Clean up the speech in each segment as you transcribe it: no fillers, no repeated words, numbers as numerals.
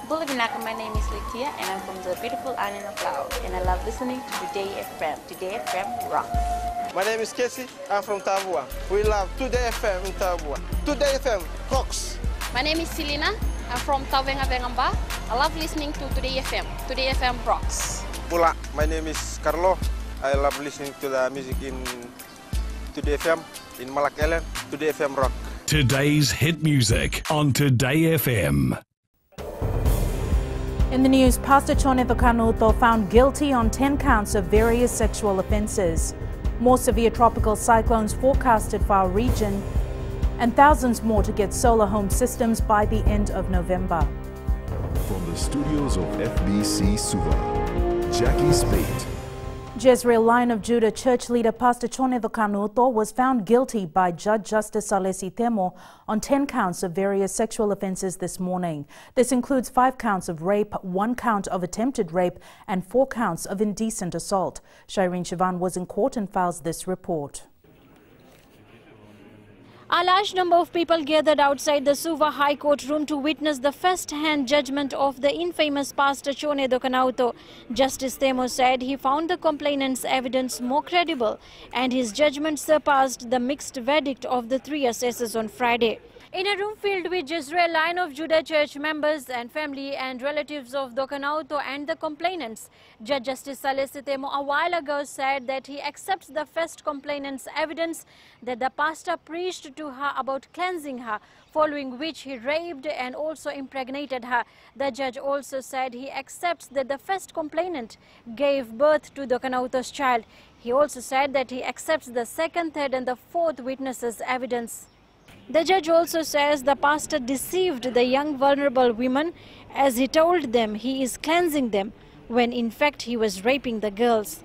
Good evening, my name is Litia and I'm from the beautiful island of Laos and I love listening to Today FM. Today FM rock. My name is Casey, I'm from Tavua. We love Today FM in Tavua. Today FM rocks. My name is Selina, I'm from Tavenga Vengamba. I love listening to Today FM. Today FM rocks. Pula, my name is Carlo. I love listening to the music in Today FM, in Malak Island. Today FM rock. Today's hit music on Today FM. In the news, Pastor Chone Kanuto found guilty on 10 counts of various sexual offences. More severe tropical cyclones forecasted for our region, and thousands more to get solar home systems by the end of November. From the studios of FBC Suva, Jackie Spade. Jezreel Lion of Judah church leader Pastor Chone Kanuto was found guilty by Judge Justice Salesi Temo on 10 counts of various sexual offences this morning. This includes 5 counts of rape, 1 count of attempted rape, and 4 counts of indecent assault. Shireen Shivan was in court and files this report. A large number of people gathered outside the Suva High Court room to witness the first-hand judgment of the infamous Pastor Chone Kanuto. Justice Temo said he found the complainant's evidence more credible and his judgment surpassed the mixed verdict of the 3 assessors on Friday. In a room filled with Jezreel Lion of Judah church members and family and relatives of Kanuto and the complainants, Judge Justice Salesi Temo a while ago said that he accepts the first complainant's evidence that the pastor preached to her about cleansing her, following which he raped and also impregnated her. The judge also said he accepts that the first complainant gave birth to Kanuto's child. He also said that he accepts the second, third and the fourth witnesses' evidence. The judge also says the pastor deceived the young vulnerable women as he told them he is cleansing them, when in fact he was raping the girls.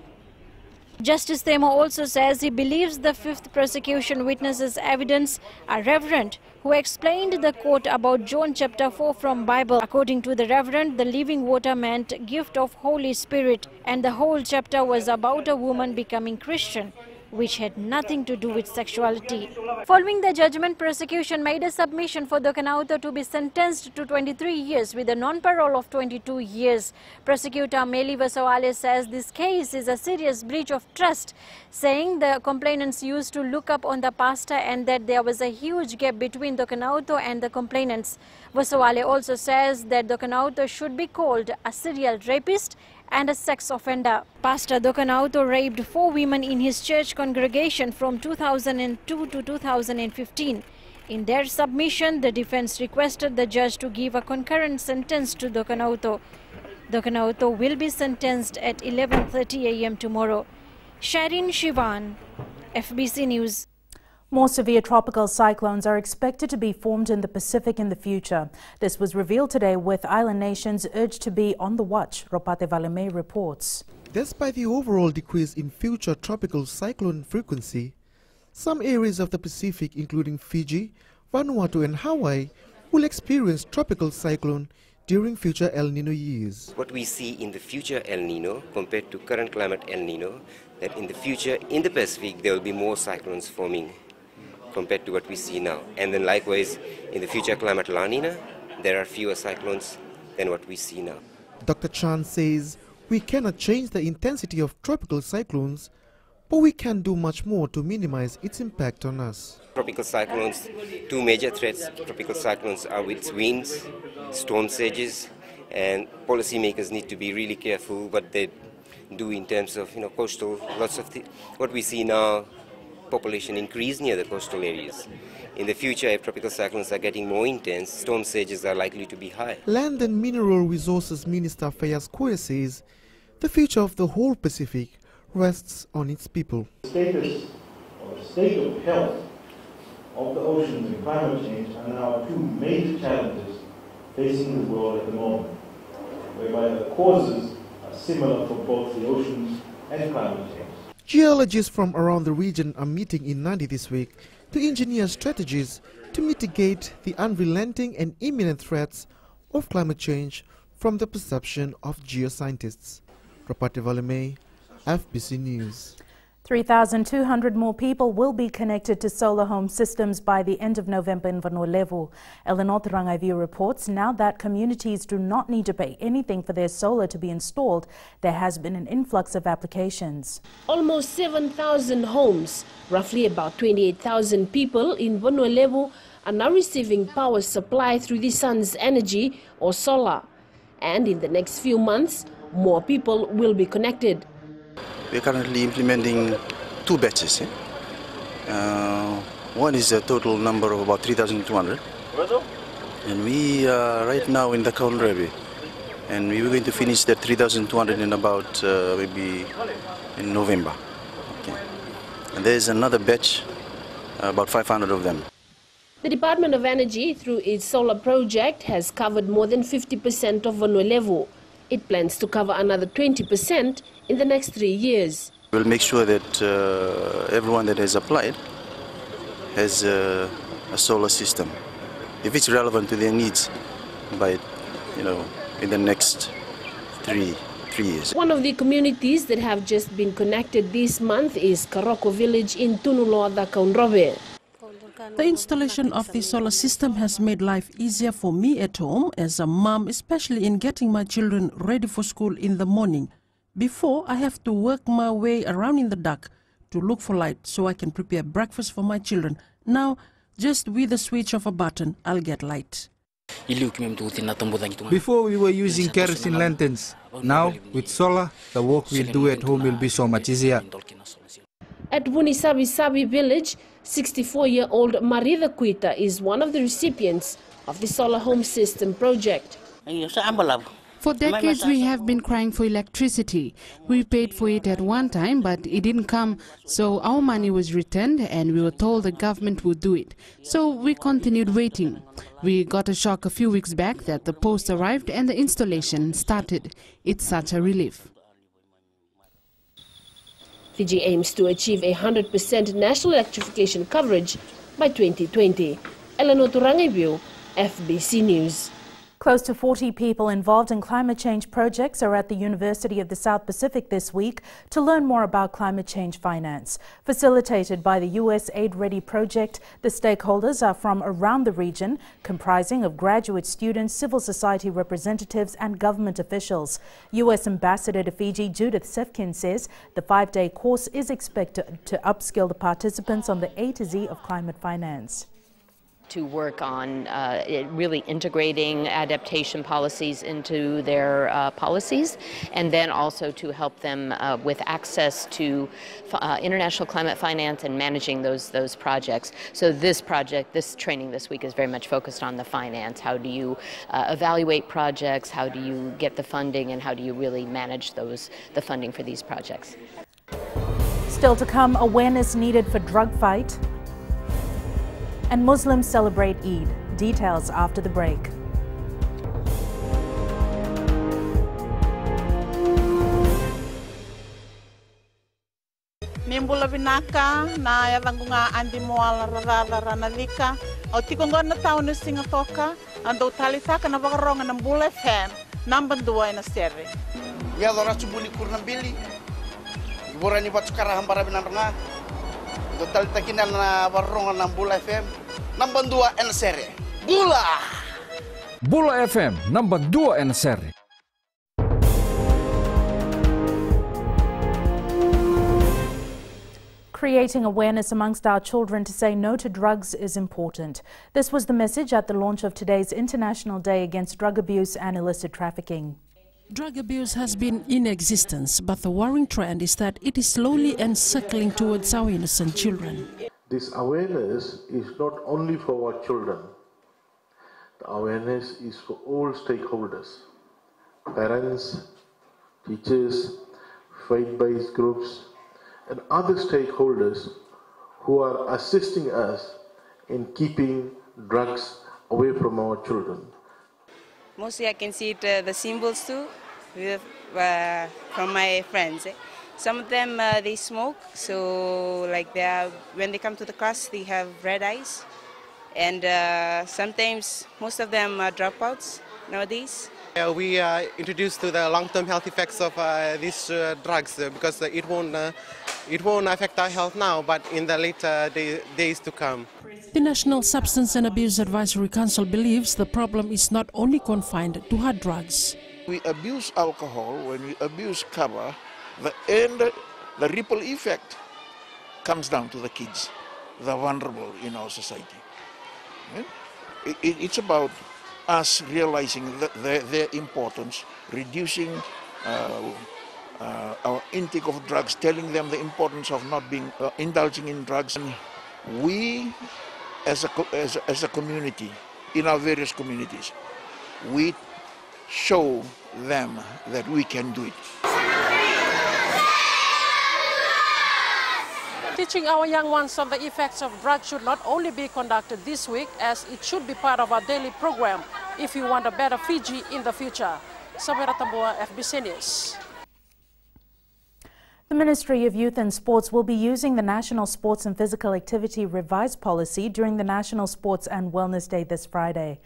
Justice Temo also says he believes the 5th prosecution witnesses' evidence, a reverend who explained the court about John chapter 4 from Bible. According to the reverend, the living water meant gift of Holy Spirit, and the whole chapter was about a woman becoming Christian, which had nothing to do with sexuality. Following the judgment, prosecution made a submission for Kanuto to be sentenced to 23 years with a non-parole of 22 years. Prosecutor Meli Vasawale says this case is a serious breach of trust, saying the complainants used to look up on the pastor and that there was a huge gap between Kanuto and the complainants. Vasawale also says that Kanuto should be called a serial rapist and a sex offender. Pastor Kanuto raped 4 women in his church congregation from 2002 to 2015. In their submission, the defense requested the judge to give a concurrent sentence to Kanuto. Kanuto will be sentenced at 11:30 a.m. tomorrow. Shireen Shivan, FBC News. More severe tropical cyclones are expected to be formed in the Pacific in the future. This was revealed today with island nations urged to be on the watch. Ropate Valeme reports. Despite the overall decrease in future tropical cyclone frequency, some areas of the Pacific, including Fiji, Vanuatu and Hawaii, will experience tropical cyclone during future El Nino years. What we see in the future El Nino compared to current climate El Nino, that in the future in the Pacific there will be more cyclones forming compared to what we see now. And then likewise, in the future climate La Nina, there are fewer cyclones than what we see now. Dr. Chan says we cannot change the intensity of tropical cyclones, but we can do much more to minimize its impact on us. Tropical cyclones, 2 major threats tropical cyclones are with winds, storm surges, and policymakers need to be really careful what they do in terms of coastal, what we see now, population increase near the coastal areas. In the future, if tropical cyclones are getting more intense, storm surges are likely to be high. Land and Mineral Resources Minister Fayaz Koya says the future of the whole Pacific rests on its people. The status or state of health of the oceans and climate change are now 2 major challenges facing the world at the moment, whereby the causes are similar for both the oceans and climate change. Geologists from around the region are meeting in Nadi this week to engineer strategies to mitigate the unrelenting and imminent threats of climate change from the perception of geoscientists. Rapate Valeme, FBC News. 3,200 more people will be connected to solar home systems by the end of November in Vanua-Levu. Eleanor Rangaiviu reports now that communities do not need to pay anything for their solar to be installed. There has been an influx of applications. Almost 7,000 homes, roughly about 28,000 people in Vanua-Levu are now receiving power supply through the sun's energy or solar. And in the next few months, more people will be connected. We are currently implementing 2 batches. One is a total number of about 3,200. And we are right now in the Kaunrewe. And we were going to finish that 3,200 in about maybe in November. Okay. And there is another batch, about 500 of them. The Department of Energy, through its solar project, has covered more than 50% of Vanua-Levu. It plans to cover another 20% in the next 3 years. We'll make sure that everyone that has applied has a solar system, if it's relevant to their needs, by, in the next three years. One of the communities that have just been connected this month is Karoko village in Tunuloa, Kaunrewe. The installation of the solar system has made life easier for me at home as a mom, especially in getting my children ready for school in the morning. Before, I have to work my way around in the dark to look for light so I can prepare breakfast for my children. Now, just with the switch of a button, I'll get light. Before we were using kerosene lanterns. Now, with solar, the work we'll do at home will be so much easier. At Vunisabi village, 64-year-old Marida Kuita is one of the recipients of the solar home system project. For decades we have been crying for electricity. We paid for it at one time, but it didn't come, so our money was returned and we were told the government would do it. So we continued waiting. We got a shock a few weeks back that the post arrived and the installation started. It's such a relief. Fiji aims to achieve 100% national electrification coverage by 2020. Eleanor Rangaiviu, FBC News. Close to 40 people involved in climate change projects are at the University of the South Pacific this week to learn more about climate change finance. Facilitated by the US Aid Ready project, the stakeholders are from around the region, comprising of graduate students, civil society representatives and government officials. US Ambassador to Fiji Judith Sefkin says the 5-day course is expected to upskill the participants on the A to Z of climate finance. To work on really integrating adaptation policies into their policies, and then also to help them with access to international climate finance and managing those projects. So this training this week is very much focused on the finance. How do you evaluate projects? How do you get the funding? And how do you really manage the funding for these projects? Still to come, awareness needed for drug fight. And Muslims celebrate Eid. Details after the break. Nimbula binaka na yavangunga andi moala ranalika o tikonga na tao na singatoka ando talitaka na vakaronga ng Bula FM number 2 na seri. Ya dora subuli kurnambili. Borani batukara hambara binaranga. Total takinal na varonga ng Bula FM number 2 na seri. Bula FM number 2 na seri. Creating awareness amongst our children to say no to drugs is important. This was the message at the launch of today's International Day Against Drug Abuse and Illicit Trafficking. Drug abuse has been in existence, but the worrying trend is that it is slowly encircling towards our innocent children. This awareness is not only for our children. The awareness is for all stakeholders, parents, teachers, faith-based groups, and other stakeholders who are assisting us in keeping drugs away from our children. Mostly I can see the symbols too from my friends. Some of them they smoke, so like when they come to the class they have red eyes, and sometimes most of them are dropouts nowadays. We are introduced to the long-term health effects of these drugs because it won't It won't affect our health now, but in the later days to come. The National Substance and Abuse Advisory Council believes the problem is not only confined to hard drugs. We abuse alcohol, when we abuse cover, the ripple effect comes down to the kids, the vulnerable in our society. It's about us realizing their importance, reducing our intake of drugs, telling them the importance of not being indulging in drugs. And we, as a community, in our various communities, we show them that we can do it. Teaching our young ones on the effects of drugs should not only be conducted this week, as it should be part of our daily program if you want a better Fiji in the future. Samira Tambua, FBC News. The Ministry of Youth and Sports will be using the National Sports and Physical Activity Revised Policy during the National Sports and Wellness Day this Friday.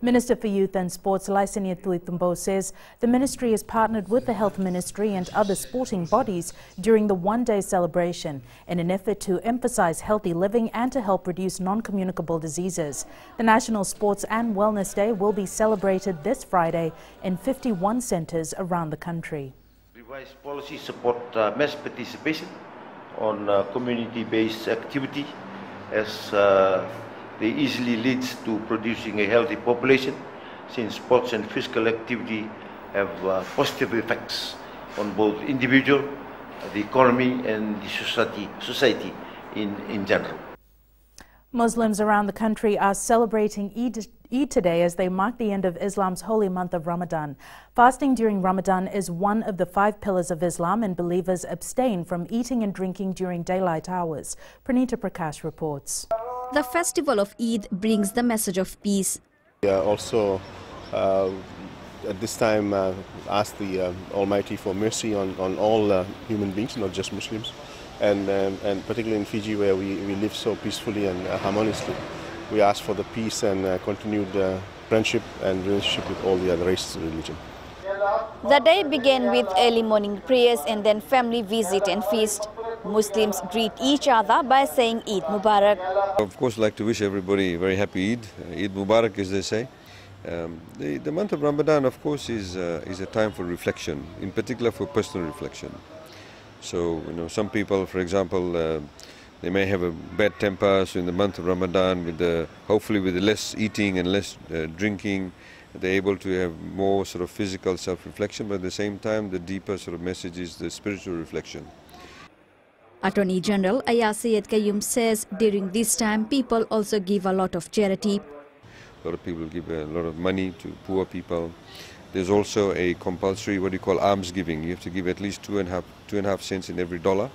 Minister for Youth and Sports Laisenia Tuitumbo says the ministry has partnered with the Health Ministry and other sporting bodies during the one-day celebration in an effort to emphasize healthy living and to help reduce non-communicable diseases. The National Sports and Wellness Day will be celebrated this Friday in 51 centres around the country. Revised policy support mass participation on community-based activity as they easily leads to producing a healthy population, since sports and physical activity have positive effects on both individual, the economy and the society in general. Muslims around the country are celebrating Eid today as they mark the end of Islam's holy month of Ramadan. Fasting during Ramadan is one of the 5 pillars of Islam, and believers abstain from eating and drinking during daylight hours. Pranita Prakash reports. The festival of Eid brings the message of peace. We also at this time ask the Almighty for mercy on all human beings, not just Muslims, and particularly in Fiji, where we live so peacefully and harmoniously. We ask for the peace and continued friendship and relationship with all the other races and religion. The day began with early morning prayers and then family visit and feast. Muslims greet each other by saying Eid Mubarak. Of course, I'd like to wish everybody a very happy Eid, Eid Mubarak, as they say. The month of Ramadan, of course, is a time for reflection, in particular for personal reflection. So, some people, for example, they may have a bad temper, so in the month of Ramadan, hopefully with the less eating and less drinking, they're able to have more sort of physical self-reflection, but at the same time, the deeper sort of message is the spiritual reflection. Attorney General Ayaz Sayed Qayyum says during this time, people also give a lot of charity. A lot of people give a lot of money to poor people. There's also a compulsory, what you call alms giving. You have to give at least 2.5 cents in every dollar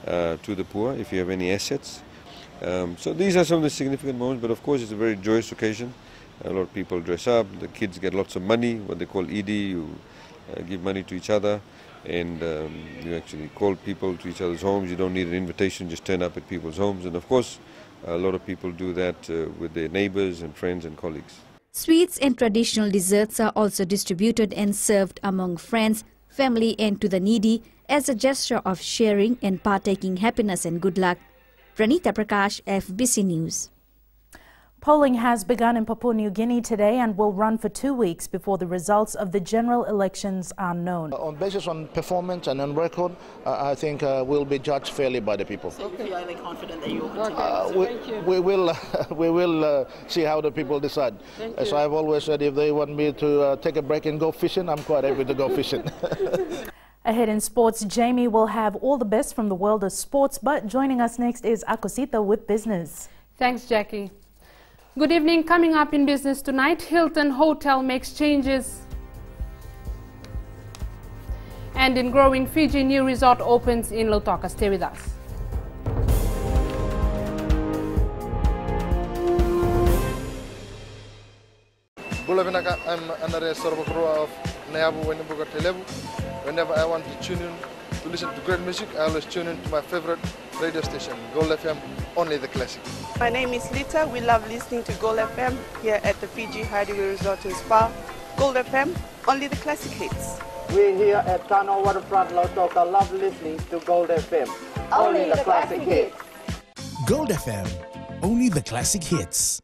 to the poor if you have any assets. So these are some of the significant moments, but of course it's a very joyous occasion. A lot of people dress up, the kids get lots of money, what they call Eidi, you give money to each other, and you actually call people to each other's homes. You don't need an invitation, just turn up at people's homes. And of course, a lot of people do that with their neighbors and friends and colleagues. Sweets and traditional desserts are also distributed and served among friends, family and to the needy as a gesture of sharing and partaking happiness and good luck. Pranita Prakash, FBC News. Polling has begun in Papua New Guinea today and will run for 2 weeks before the results of the general elections are known. On basis on performance and on record, I think we'll be judged fairly by the people. So you feel highly confident that you will continue? We will see how the people decide. As I've always said, if they want me to take a break and go fishing, I'm quite happy to go fishing. Ahead in sports, Jamie will have all the best from the world of sports, but joining us next is Akosita with business. Thanks, Jackie. Good evening. Coming up in business tonight, Hilton Hotel makes changes. And in growing Fiji, new resort opens in Lautoka. Stay with us. I'm another Sorbakroa of Nayabu Wenabuga Telebu. Whenever I want to tune in to listen to great music, I always tune in to my favorite radio station, Gold FM, only the classic. My name is Lita. We love listening to Gold FM here at the Fiji Hideaway Resort and Spa. Gold FM, only the classic hits. We here at Tano Waterfront Lautoka love listening to Gold FM. only the classic hits. Gold FM, only the classic hits.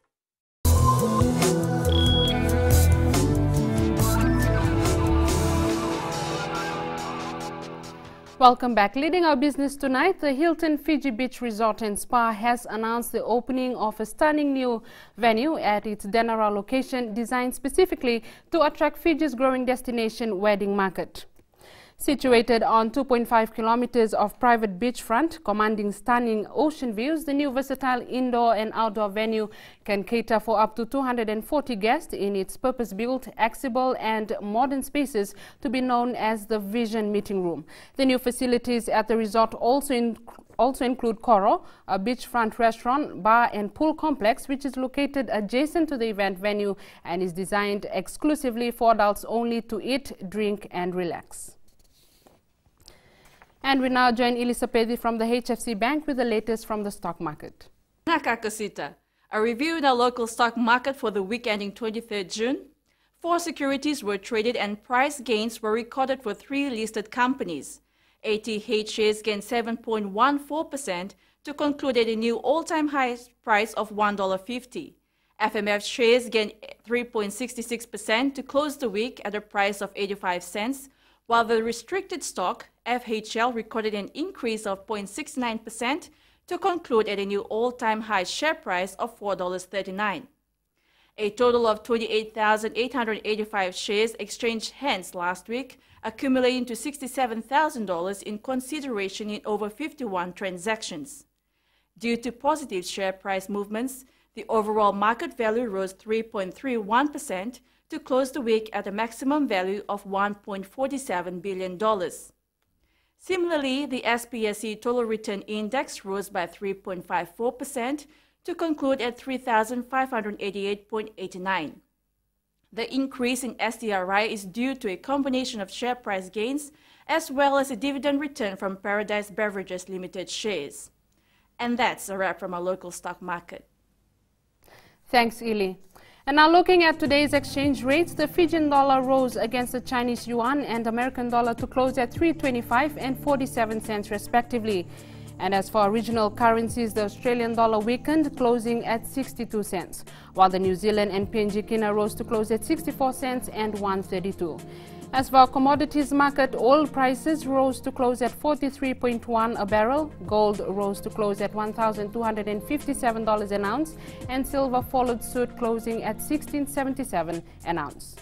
Welcome back. Leading our business tonight, the Hilton Fiji Beach Resort and Spa has announced the opening of a stunning new venue at its Denara location, designed specifically to attract Fiji's growing destination wedding market. Situated on 2.5 kilometers of private beachfront, commanding stunning ocean views, the new versatile indoor and outdoor venue can cater for up to 240 guests in its purpose-built, accessible and modern spaces to be known as the Vision Meeting Room. The new facilities at the resort also include Koro, a beachfront restaurant, bar and pool complex which is located adjacent to the event venue and is designed exclusively for adults only to eat, drink and relax. And we now join Elisa Pedi from the HFC Bank with the latest from the stock market. Nakakasita, a review in the local stock market for the week ending 23rd June. 4 securities were traded and price gains were recorded for 3 listed companies. ATH shares gained 7.14% to conclude at a new all-time high price of $1.50. FMF shares gained 3.66% to close the week at a price of 85 cents, while the restricted stock, FHL, recorded an increase of 0.69% to conclude at a new all-time high share price of $4.39. A total of 28,885 shares exchanged hands last week, accumulating to $67,000 in consideration in over 51 transactions. Due to positive share price movements, the overall market value rose 3.31% to close the week at a maximum value of $1.47 billion. Similarly, the SPSE Total Return Index rose by 3.54% to conclude at 3,588.89. The increase in SDRI is due to a combination of share price gains as well as a dividend return from Paradise Beverages Limited shares. And that's a wrap from our local stock market. Thanks, Ili. And now looking at today's exchange rates, the Fijian dollar rose against the Chinese yuan and American dollar to close at 3.25 and 47 cents respectively. And as for regional currencies, the Australian dollar weakened, closing at 62 cents, while the New Zealand and PNG kina rose to close at 64 cents and 132. As for our commodities market, oil prices rose to close at $43.1 a barrel, gold rose to close at $1,257 an ounce, and silver followed suit, closing at $16.77 an ounce.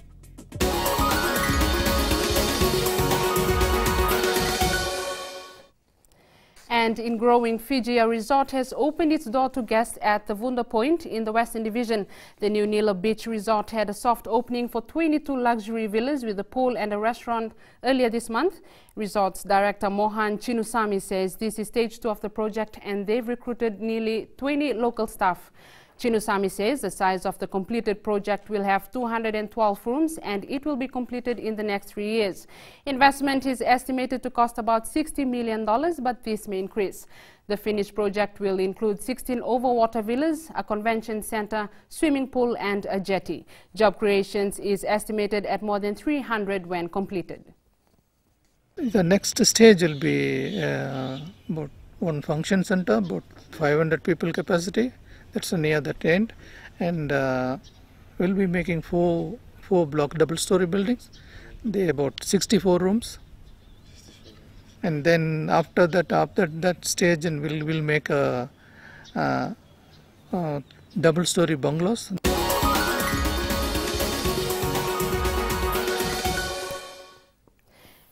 And in growing Fiji, a resort has opened its door to guests at the Vunda Point in the Western Division. The new Nila Beach Resort had a soft opening for 22 luxury villas with a pool and a restaurant earlier this month. Resorts Director Mohan Chinusamy says this is stage 2 of the project and they've recruited nearly 20 local staff. Chinusamy says the size of the completed project will have 212 rooms and it will be completed in the next 3 years. Investment is estimated to cost about $60 million, but this may increase. The finished project will include 16 overwater villas, a convention center, swimming pool and a jetty. Job creations is estimated at more than 300 when completed. The next stage will be about one function center, about 500 people capacity. That's near that end, and we'll be making four block double-story buildings. They about 64 rooms, and then after that stage, and we'll make a double-story bungalows.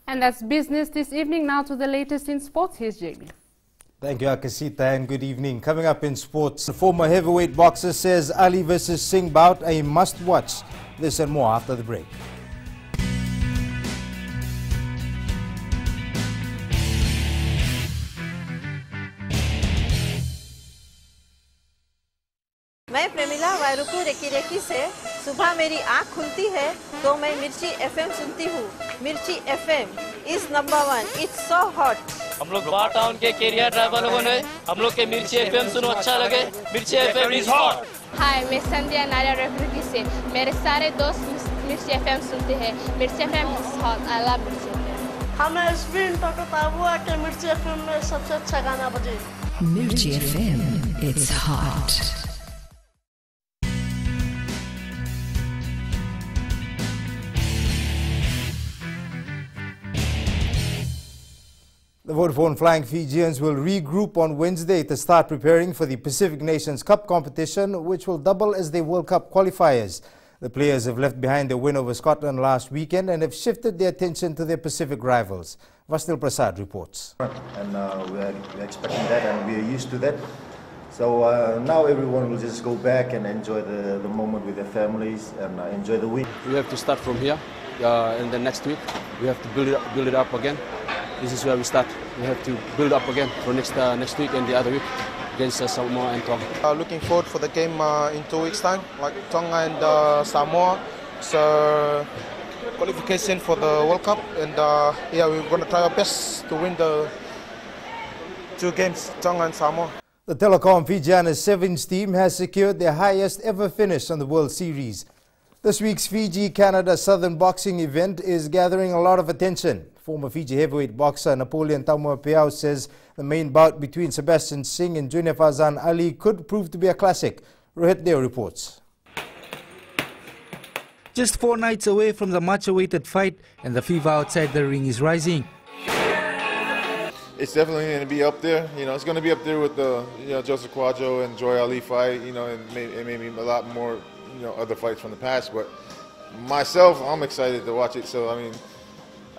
And that's business this evening. Now to the latest in sports. Here's Jamie. Thank you, Akasita, and good evening. Coming up in sports, the former heavyweight boxer says Ali versus Singh bout a must-watch. This and more after the break. मैं Premila वायरुकु recce से सुबह मेरी आँख खुलती है तो मैं मिर्ची एफएम सुनती हूँ. मिर्ची FM is number 1. It's so hot. हम लोग बार टाउन के कैरियर ड्राइवर लोगों ने हम लोग के मिर्ची एफएम सुनो अच्छा लगे. मिर्ची एफएम is hot. हाय, मैं संध्या नारिया रेफ्रिकी से. मेरे सारे दोस्त मिर्ची एफएम सुनते हैं. मिर्ची FM is hot. I love मिर्ची एफएम. हमें स्पिन तो हुआ कि मिर्ची एफएम में सबसे अच्छा गाना बजे। Mirchi FM, it's hot. The Vodafone Flying Fijians will regroup on Wednesday to start preparing for the Pacific Nations Cup competition, which will double as their World Cup qualifiers. The players have left behind their win over Scotland last weekend and have shifted their attention to their Pacific rivals. Vastil Prasad reports. And we're expecting that, and we are used to that. So now everyone will just go back and enjoy the moment with their families and enjoy the week. We have to start from here, and then next week we have to build it up again. This is where we start. We have to build up again for next week and the other week against Samoa and Tonga. Looking forward for the game in 2 weeks' time, like Tonga and Samoa. So qualification for the World Cup, and yeah, we're going to try our best to win the 2 games, Tonga and Samoa. The Telecom Fijiana's Sevens team has secured their highest ever finish on the World Series. This week's Fiji-Canada Southern Boxing event is gathering a lot of attention. Former Fiji heavyweight boxer Napoleon Taumapeau says the main bout between Sebastian Singh and Junior Farzan Ali could prove to be a classic. Rohit Deo reports. Just 4 nights away from the much-awaited fight, and the fever outside the ring is rising. It's definitely going to be up there. You know, it's going to be up there with the Joseph Quadro and Joy Ali fight. You know, and maybe a lot more other fights from the past. But myself, I'm excited to watch it. So I mean,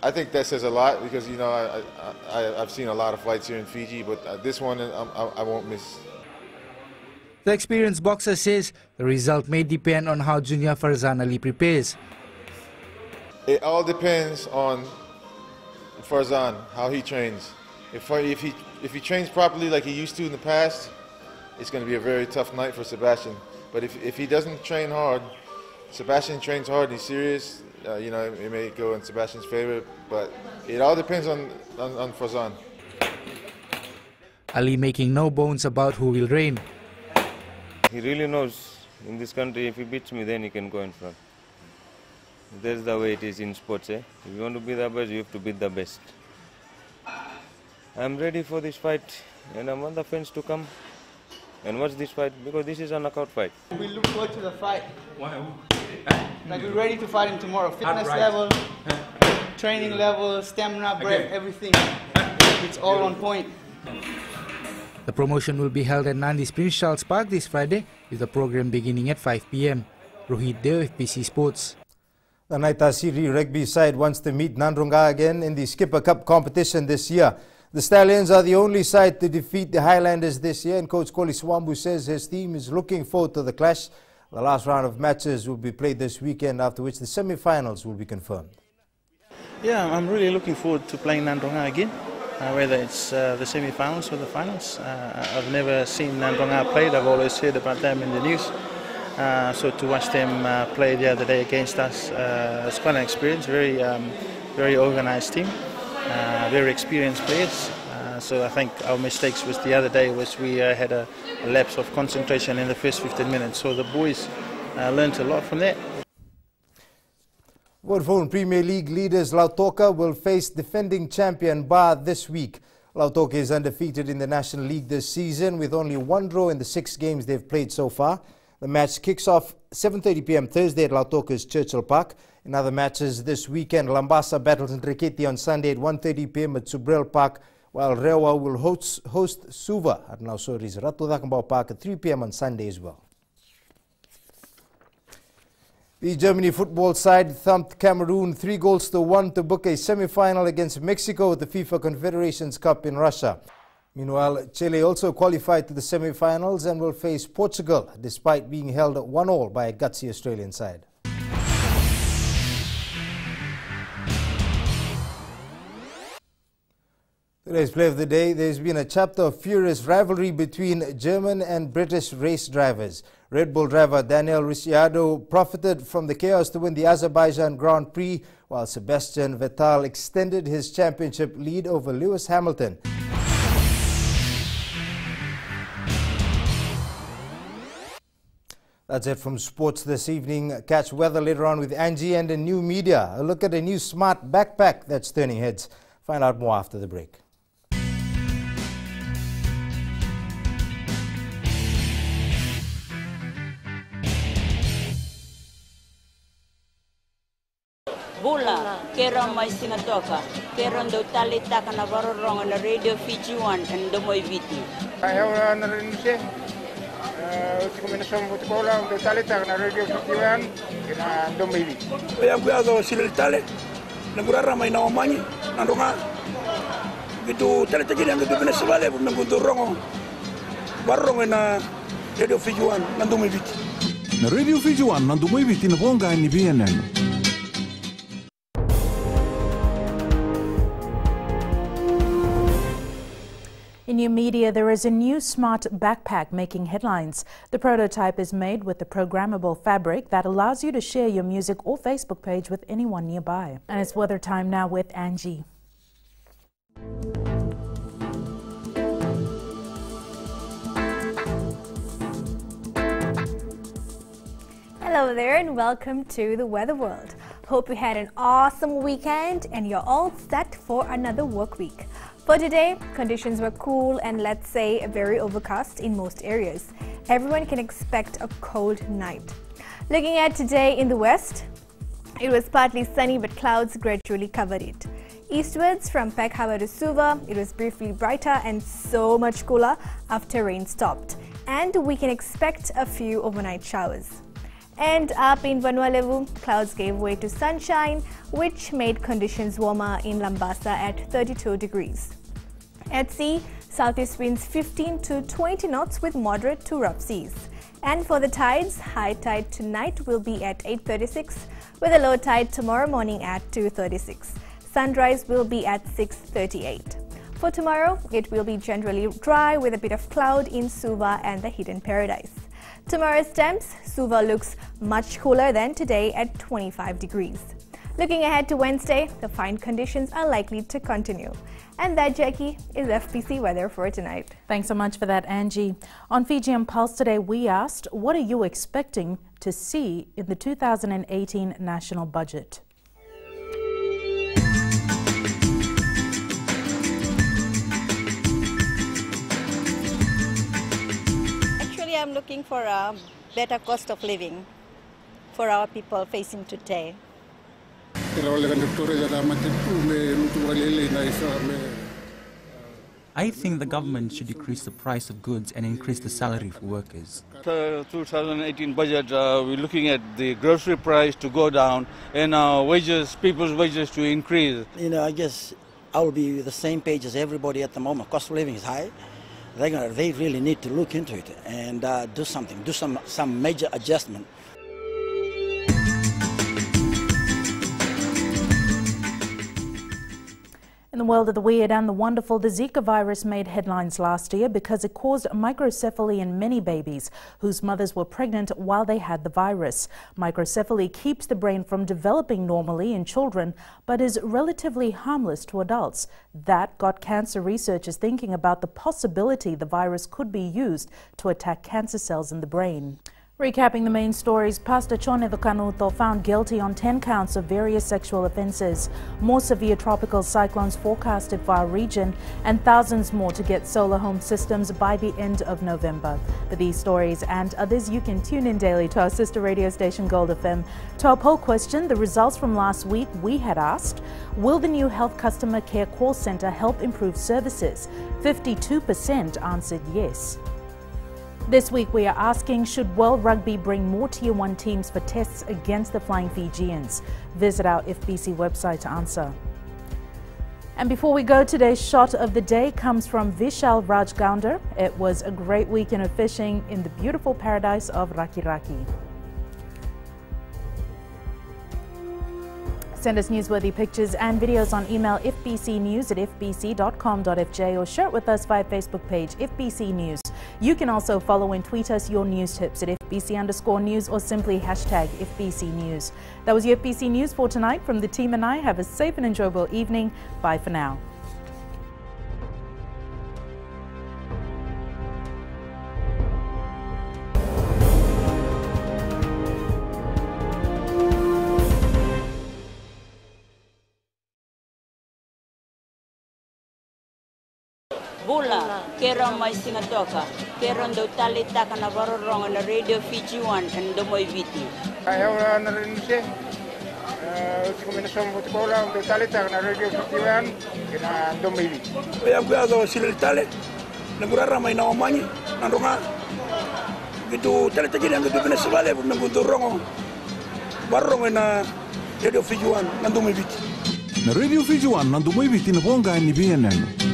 I think that says a lot because I've seen a lot of fights here in Fiji, but this one I won't miss. The experienced boxer says the result may depend on how Junior Farzan Ali prepares. It all depends on Farzan, how he trains. If he trains properly like he used to in the past, it's going to be a very tough night for Sebastian. But if he doesn't train hard, Sebastian trains hard and he's serious, it may go in Sebastian's favor, but it all depends on Farzan. Ali making no bones about who will reign. He really knows in this country, if he beats me, then he can go in front. That's the way it is in sports. If you want to be the best, you have to beat the best. I'm ready for this fight, and I want the fans to come and watch this fight because this is a knockout fight. We look forward to the fight. Like we're ready to fight him tomorrow. Fitness level, training level, stamina, breath, everything. It's all on point. The promotion will be held at Nandi Prince Charles Park this Friday, with the program beginning at 5 p.m. Rohit Deo, FPC Sports. The Naitasiri rugby side wants to meet Nandronga again in the Skipper Cup competition this year. The Stallions are the only side to defeat the Highlanders this year, and Coach Koli Swambu says his team is looking forward to the clash. The last round of matches will be played this weekend, after which the semi-finals will be confirmed. Yeah, I'm really looking forward to playing Nandronga again, whether it's the semi-finals or the finals. I've never seen Nandronga played. I've always heard about them in the news. So to watch them play the other day against us, it's quite an experience. Very organised team, very experienced players. So I think our mistakes was the other day was we had a lapse of concentration in the first 15 minutes. So the boys learnt a lot from that. Vodafone Premier League leaders Lautoka will face defending champion Ba this week. Lautoka is undefeated in the National League this season with only 1 draw in the 6 games they've played so far. The match kicks off 7:30 p.m. Thursday at Lautoka's Churchill Park. In other matches this weekend, Lambasa battles Ntrikiti on Sunday at 1:30 p.m. at Subrel Park, while Rewa will host Suva at Nausori's Ratu Dakambao Park at 3 p.m. on Sunday as well. The Germany football side thumped Cameroon 3-1 to book a semi-final against Mexico at the FIFA Confederations Cup in Russia. Meanwhile, Chile also qualified to the semi-finals and will face Portugal, despite being held at 1-1 by a gutsy Australian side. Today's play of the day, there's been a chapter of furious rivalry between German and British race drivers. Red Bull driver Daniel Ricciardo profited from the chaos to win the Azerbaijan Grand Prix, while Sebastian Vettel extended his championship lead over Lewis Hamilton. That's it from sports this evening. Catch weather later on with Angie and a new media. A look at a new smart backpack that's turning heads. Find out more after the break. Bula, keron mai singatoka, keron do talita kana varorong na Radio Fiji 1 and domoy viti. Ayaw na rin siya. Uti ko minasong buti ko lang do talita kana Radio Fiji 1 kina domoy viti. Kaya ko sila tale, nagurara may naomani, nandunga. Gitu talita gini ang gitu pinasabale, nagundurong varorong na Radio Fiji 1 nandomoy viti. Na Radio Fiji 1 nandomoy viti na bonga ni BNN. In new media, there is a new smart backpack making headlines. The prototype is made with a programmable fabric that allows you to share your music or Facebook page with anyone nearby. And it's weather time now with Angie. Hello there and welcome to the Weather World. Hope you had an awesome weekend and you're all set for another work week. For today, conditions were cool and let's say very overcast in most areas. Everyone can expect a cold night. Looking at today in the west, it was partly sunny but clouds gradually covered it. Eastwards from Peck-Harbor to Suva, it was briefly brighter and so much cooler after rain stopped. And we can expect a few overnight showers. And up in Vanua Levu, clouds gave way to sunshine, which made conditions warmer in Lambasa at 32 degrees. At sea, southeast winds 15 to 20 knots with moderate to rough seas. And for the tides, high tide tonight will be at 8:36, with a low tide tomorrow morning at 2:36. Sunrise will be at 6:38. For tomorrow, it will be generally dry with a bit of cloud in Suva and the Hidden Paradise. Tomorrow's temps, Suva looks much cooler than today at 25 degrees. Looking ahead to Wednesday, the fine conditions are likely to continue. And that, Jackie, is FPC weather for tonight. Thanks so much for that, Angie. On Fijian Pulse today, we asked, what are you expecting to see in the 2018 national budget? I'm looking for a better cost of living for our people facing today. I think the government should decrease the price of goods and increase the salary for workers. The 2018 budget, we're looking at the grocery price to go down and wages, people's wages to increase. You know, I guess I will be the same page as everybody at the moment. Cost of living is high. They really need to look into it and do something, do some major adjustment. In the world of the weird and the wonderful, the Zika virus made headlines last year because it caused microcephaly in many babies whose mothers were pregnant while they had the virus. Microcephaly keeps the brain from developing normally in children, but is relatively harmless to adults. That got cancer researchers thinking about the possibility the virus could be used to attack cancer cells in the brain. Recapping the main stories, Pastor Chone Vakanuto found guilty on 10 counts of various sexual offences. More severe tropical cyclones forecasted for our region and thousands more to get solar home systems by the end of November. For these stories and others, you can tune in daily to our sister radio station Gold FM. To our poll question, the results from last week, we had asked, will the new health customer care call centre help improve services? 52% answered yes. This week we are asking, should World Rugby bring more Tier 1 teams for tests against the Flying Fijians? Visit our FBC website to answer. And before we go, today's shot of the day comes from Vishal Rajgounder. It was a great weekend of fishing in the beautiful paradise of Raki Raki. Send us newsworthy pictures and videos on email fbcnews@fbc.com.fj or share it with us via Facebook page FBC News. You can also follow and tweet us your news tips at FBC_news or simply hashtag FBC News. That was your FBC News for tonight. From the team and I, have a safe and enjoyable evening. Bye for now. Bula, kera mai singatoka, kera ndo tali taka na varorong na Radio Fiji One and Domoy Viti. Ayaw na rin siya. Usi ko minasong buti ko lang, ndo tali taka na Radio Fiji One and Domoy Viti. Ayaw ko yato sila tali, naguraramay na omanyi, nandunga. Gitu tali tajiri ang gitu pinasabali, nagundurong barong na Radio Fiji One and Domoy Viti. Na Radio Fiji One and Domoy Viti na ponga ni BNN.